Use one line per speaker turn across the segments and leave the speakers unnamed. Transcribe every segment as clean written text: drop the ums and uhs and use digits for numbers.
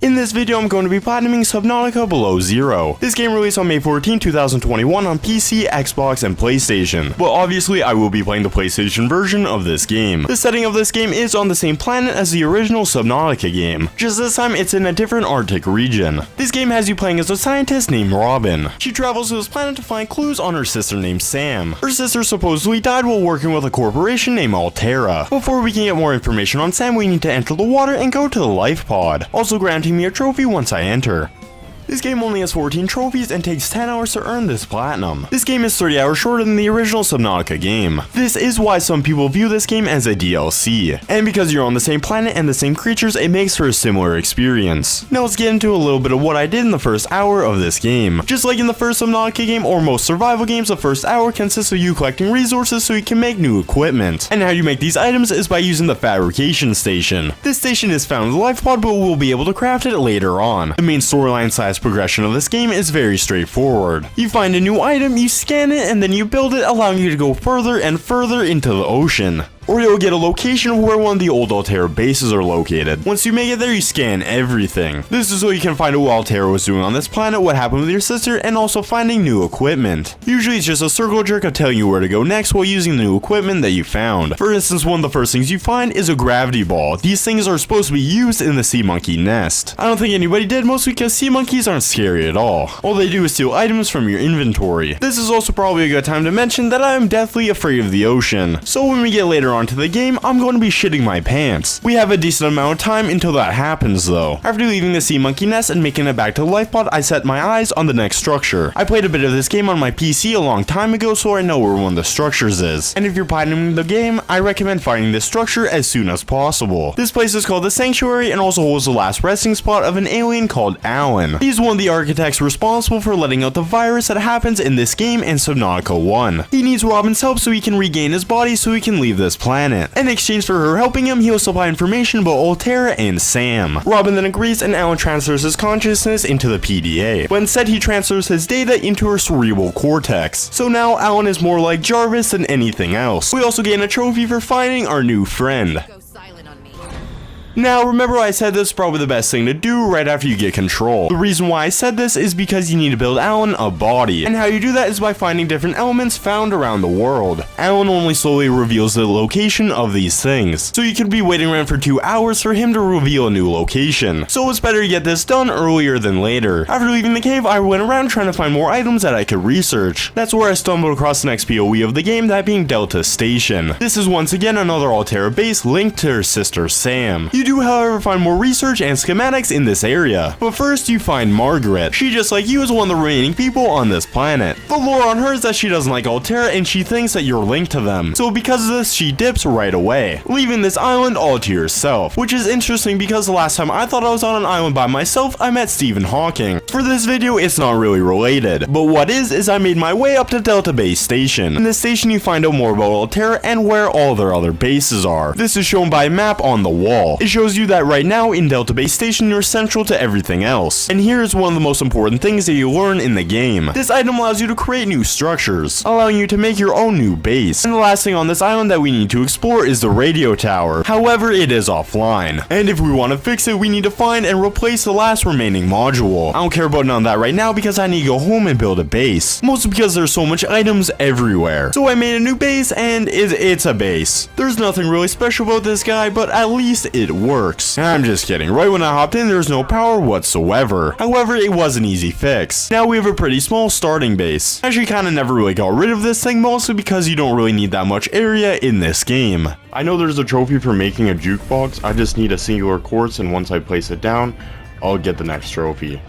In this video, I'm going to be platinuming Subnautica Below Zero. This game released on May 14, 2021 on PC, Xbox, and PlayStation, but obviously I will be playing the PlayStation version of this game. The setting of this game is on the same planet as the original Subnautica game, just this time it's in a different Arctic region. This game has you playing as a scientist named Robin. She travels to this planet to find clues on her sister named Sam. Her sister supposedly died while working with a corporation named Altera. Before we can get more information on Sam, we need to enter the water and go to the life pod, also granting me a trophy once I enter. This game only has 14 trophies and takes 10 hours to earn this platinum. This game is 30 hours shorter than the original Subnautica game. This is why some people view this game as a DLC. And because you're on the same planet and the same creatures, it makes for a similar experience. Now let's get into a little bit of what I did in the first hour of this game. Just like in the first Subnautica game or most survival games, the first hour consists of you collecting resources so you can make new equipment. And how you make these items is by using the fabrication station. This station is found in the life pod, but we'll be able to craft it later on. The main storyline / progression of this game is very straightforward. You find a new item, you scan it, and then you build it, allowing you to go further and further into the ocean. Or you'll get a location of where one of the old Altera bases are located. Once you make it there, you scan everything. This is so you can find out what Altera was doing on this planet, what happened with your sister, and also finding new equipment. Usually it's just a circle jerk of telling you where to go next while using the new equipment that you found. For instance, one of the first things you find is a gravity ball. These things are supposed to be used in the sea monkey nest. I don't think anybody did, mostly because sea monkeys aren't scary at all. All they do is steal items from your inventory. This is also probably a good time to mention that I am deathly afraid of the ocean. So when we get later on to the game, I'm going to be shitting my pants. We have a decent amount of time until that happens though. After leaving the sea monkey nest and making it back to the life pod, I set my eyes on the next structure. I played a bit of this game on my PC a long time ago, so I know where one of the structures is. And if you're platinuming the game, I recommend finding this structure as soon as possible. This place is called the Sanctuary and also holds the last resting spot of an alien called Alan. He's one of the architects responsible for letting out the virus that happens in this game and Subnautica 1. He needs Robin's help so he can regain his body so he can leave this planet. In exchange for her helping him, he'll supply information about Altera and Sam. Robin then agrees and Alan transfers his consciousness into the PDA, but instead he transfers his data into her cerebral cortex. So now Alan is more like Jarvis than anything else. We also gain a trophy for finding our new friend. Now, remember I said this is probably the best thing to do right after you get control. The reason why I said this is because you need to build Alan a body, and how you do that is by finding different elements found around the world. Alan only slowly reveals the location of these things, so you could be waiting around for 2 hours for him to reveal a new location. So it's better to get this done earlier than later. After leaving the cave, I went around trying to find more items that I could research. That's where I stumbled across the next POE of the game, that being Delta Station. This is once again another Altera base linked to her sister Sam. You do however find more research and schematics in this area, but first you find Margaret. She, just like you, is one of the remaining people on this planet. The lore on her is that she doesn't like Altera and she thinks that you're linked to them, so because of this she dips right away, leaving this island all to yourself, which is interesting because the last time I thought I was on an island by myself, I met Stephen Hawking. For this video it's not really related, but what is I made my way up to Delta Base Station. In this station you find out more about Altera and where all their other bases are. This is shown by a map on the wall. It shows you that right now in Delta Base Station you're central to everything else. And here is one of the most important things that you learn in the game. This item allows you to create new structures, allowing you to make your own new base. And the last thing on this island that we need to explore is the radio tower. However, it is offline. And if we want to fix it, we need to find and replace the last remaining module. I don't care about none of that right now because I need to go home and build a base. Mostly because there's so much items everywhere. So I made a new base and it's a base. There's nothing really special about this guy, but at least it works. I'm just kidding. Right when I hopped in, there's no power whatsoever. However, it was an easy fix. Now we have a pretty small starting base. Actually, kind of never really got rid of this thing, mostly because you don't really need that much area in this game. I know there's a trophy for making a jukebox. I just need a singular quartz, and once I place it down, I'll get the next trophy.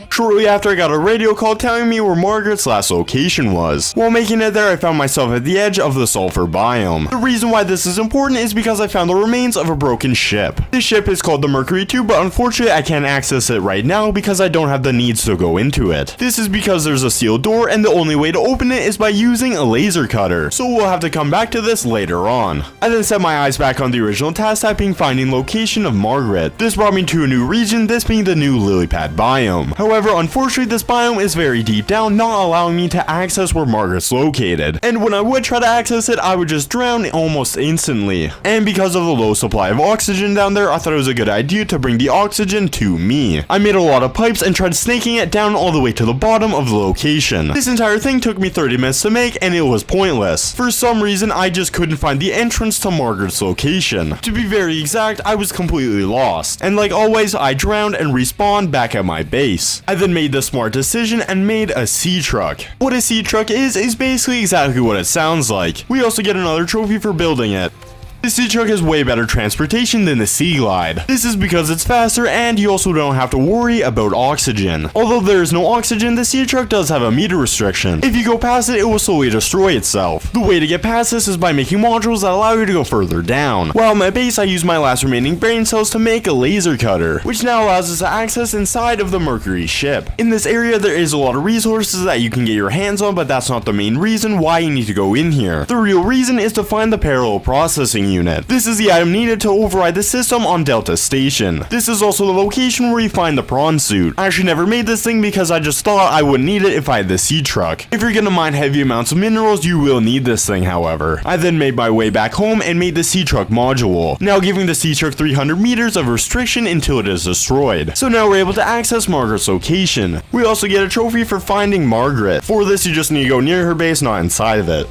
Shortly after, I got a radio call telling me where Margaret's last location was. While making it there, I found myself at the edge of the sulfur biome. The reason why this is important is because I found the remains of a broken ship. This ship is called the Mercury 2, but unfortunately I can't access it right now because I don't have the needs to go into it. This is because there's a sealed door and the only way to open it is by using a laser cutter, so we'll have to come back to this later on. I then set my eyes back on the original task typing finding location of Margaret. This brought me to a new region, this being the new lily pad biome. However, However, unfortunately, this biome is very deep down, not allowing me to access where Margaret's located. And when I would try to access it, I would just drown almost instantly. And because of the low supply of oxygen down there, I thought it was a good idea to bring the oxygen to me. I made a lot of pipes and tried snaking it down all the way to the bottom of the location. This entire thing took me 30 minutes to make, and it was pointless. For some reason, I just couldn't find the entrance to Margaret's location. To be very exact, I was completely lost. And like always, I drowned and respawned back at my base. I then made the smart decision and made a sea truck. What a sea truck is basically exactly what it sounds like. We also get another trophy for building it. The sea truck has way better transportation than the sea glide. This is because it's faster and you also don't have to worry about oxygen. Although there is no oxygen, the sea truck does have a meter restriction. If you go past it, it will slowly destroy itself. The way to get past this is by making modules that allow you to go further down. While at my base, I use my last remaining brain cells to make a laser cutter, which now allows us to access inside of the Mercury ship. In this area, there is a lot of resources that you can get your hands on, but that's not the main reason why you need to go in here. The real reason is to find the parallel processing unit. This is the item needed to override the system on Delta Station. This is also the location where you find the prawn suit. I actually never made this thing because I just thought I wouldn't need it if I had the sea truck. If you're gonna mine heavy amounts of minerals, you will need this thing, however. I then made my way back home and made the sea truck module, now giving the sea truck 300 meters of restriction until it is destroyed. So now we're able to access Margaret's location. We also get a trophy for finding Margaret. For this, you just need to go near her base, not inside of it.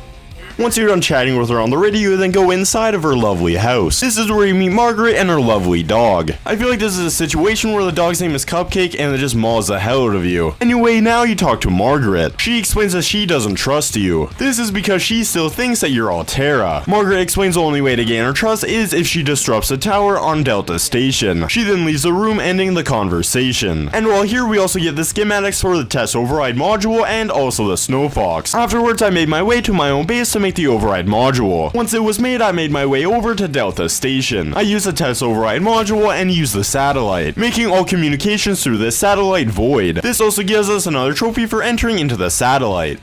Once you're done chatting with her on the radio, you then go inside of her lovely house. This is where you meet Margaret and her lovely dog. I feel like this is a situation where the dog's name is Cupcake and it just mauls the hell out of you. Anyway, now you talk to Margaret. She explains that she doesn't trust you. This is because she still thinks that you're Altera. Margaret explains the only way to gain her trust is if she disrupts the tower on Delta Station. She then leaves the room, ending the conversation. And while here, we also get the schematics for the test override module and also the Snow Fox. Afterwards, I made my way to my own base to make the override module. Once it was made, I made my way over to Delta Station. I used the test override module and used the satellite, making all communications through this satellite void. This also gives us another trophy for entering into the satellite.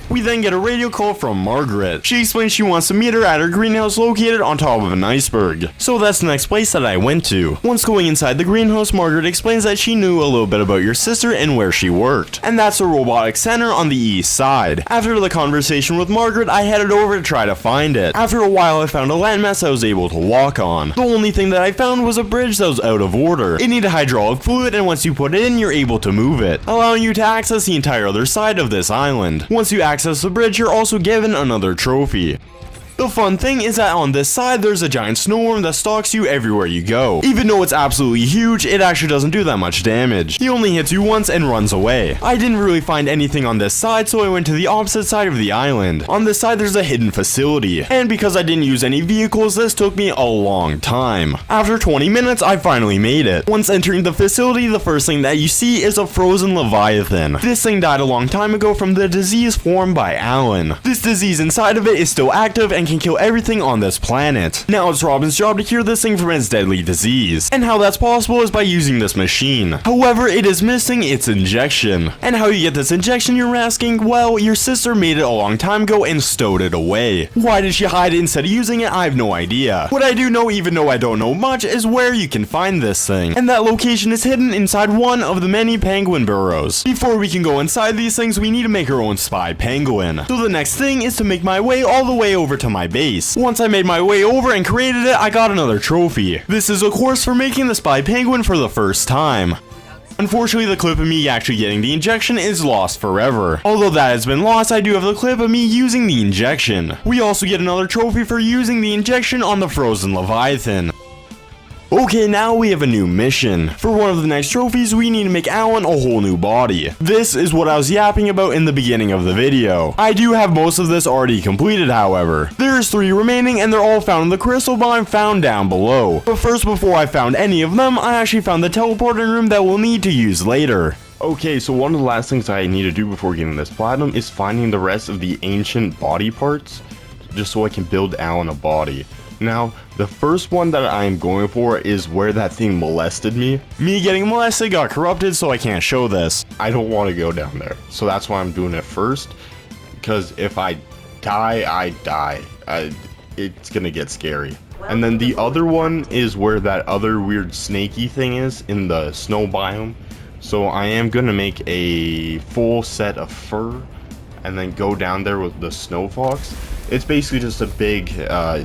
We then get a radio call from Margaret. She explains she wants to meet her at her greenhouse located on top of an iceberg. So that's the next place that I went to. Once going inside the greenhouse, Margaret explains that she knew a little bit about your sister and where she worked. And that's a robotic center on the east side. After the conversation with Margaret, I headed over to try to find it. After a while, I found a landmass I was able to walk on. The only thing that I found was a bridge that was out of order. It needed hydraulic fluid, and once you put it in, you're able to move it, allowing you to access the entire other side of this island. Once you access the bridge, you're also given another trophy. The fun thing is that on this side, there's a giant snowworm that stalks you everywhere you go. Even though it's absolutely huge, it actually doesn't do that much damage. He only hits you once and runs away. I didn't really find anything on this side, so I went to the opposite side of the island. On this side, there's a hidden facility. And because I didn't use any vehicles, this took me a long time. After 20 minutes, I finally made it. Once entering the facility, the first thing that you see is a frozen leviathan. This thing died a long time ago from the disease formed by Alan. This disease inside of it is still active and can kill everything on this planet. Now it's Robin's job to cure this thing from its deadly disease, and how that's possible is by using this machine. However, it is missing its injection. And how you get this injection, you're asking? Well, your sister made it a long time ago and stowed it away. Why did she hide it instead of using it? I have no idea. What I do know, even though I don't know much, is where you can find this thing, and that location is hidden inside one of the many penguin burrows. Before we can go inside these things, we need to make our own spy penguin. So the next thing is to make my way all the way over to my base. Once I made my way over and created it, I got another trophy. This is of course for making the spy penguin for the first time. Unfortunately, the clip of me actually getting the injection is lost forever. Although that has been lost, I do have the clip of me using the injection. We also get another trophy for using the injection on the frozen leviathan. Okay, now we have a new mission. For one of the next trophies, we need to make Alan a whole new body. This is what I was yapping about in the beginning of the video. I do have most of this already completed, however. There's 3 remaining, and they're all found in the crystal biome found down below. But first, before I found any of them, I actually found the teleporting room that we'll need to use later. Okay, so one of the last things I need to do before getting this platinum is finding the rest of the ancient body parts, just so I can build Alan a body. Now, the first one that I am going for is where that thing molested me. Me getting molested got corrupted, so I can't show this. I don't want to go down there, so that's why I'm doing it first. Because if I die, I die. It's gonna get scary. And then the other one is where that other weird snaky thing is in the snow biome. So I am gonna make a full set of fur and then go down there with the snow fox. It's basically just a big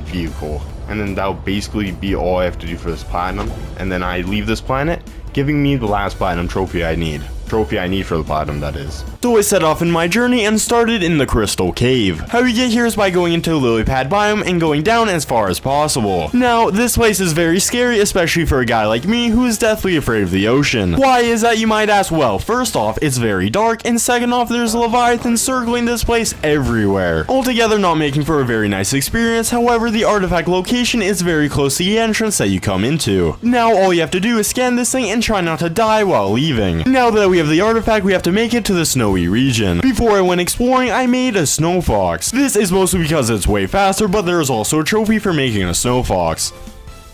vehicle, and then that'll basically be all I have to do for this platinum. And then I leave this planet, giving me the last platinum trophy I need. Trophy I need for the platinum, that is. So I set off in my journey and started in the Crystal Cave. How you get here is by going into the lily pad biome and going down as far as possible. Now, this place is very scary, especially for a guy like me who is deathly afraid of the ocean. Why is that, you might ask? Well, first off, it's very dark, and second off, there's leviathans circling this place everywhere. Altogether, not making for a very nice experience. However, the artifact location is very close to the entrance that you come into. Now, all you have to do is scan this thing and try not to die while leaving. Now that we have the artifact, we have to make it to the snowy region. Before I went exploring, I made a snow fox. This is mostly because it's way faster, but there is also a trophy for making a snow fox.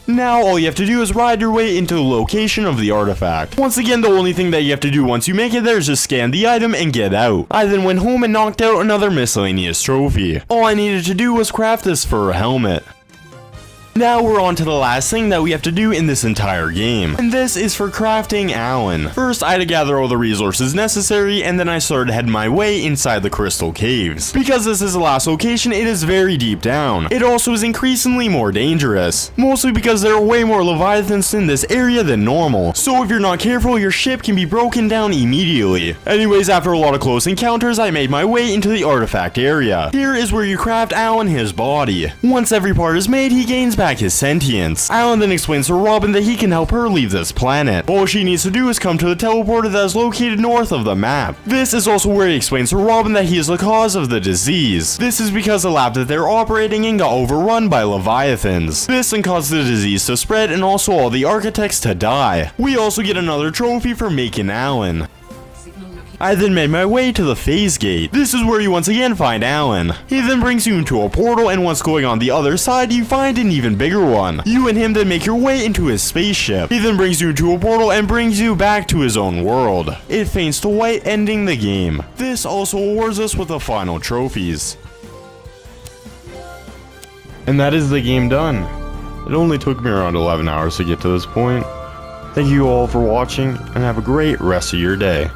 Now, all you have to do is ride your way into the location of the artifact. Once again, the only thing that you have to do once you make it there is just scan the item and get out. I then went home and knocked out another miscellaneous trophy. All I needed to do was craft this fur helmet. Now we're on to the last thing that we have to do in this entire game, and this is for crafting Alan. First, I had to gather all the resources necessary, and then I started heading my way inside the Crystal Caves. Because this is the last location, it is very deep down. It also is increasingly more dangerous, mostly because there are way more leviathans in this area than normal, so if you're not careful, your ship can be broken down immediately. Anyways, after a lot of close encounters, I made my way into the artifact area. Here is where you craft Alan his body. Once every part is made, he gains back his sentience. Alan then explains to Robin that he can help her leave this planet. All she needs to do is come to the teleporter that is located north of the map. This is also where he explains to Robin that he is the cause of the disease. This is because the lab that they're operating in got overrun by leviathans. This then caused the disease to spread and also all the architects to die. We also get another trophy for making Alan. I then made my way to the phase gate. This is where you once again find Alan. He then brings you into a portal, and once going on the other side, you find an even bigger one. You and him then make your way into his spaceship. He then brings you into a portal and brings you back to his own world. It fades to white, ending the game. This also awards us with the final trophies. And that is the game done. It only took me around 11 hours to get to this point. Thank you all for watching, and have a great rest of your day.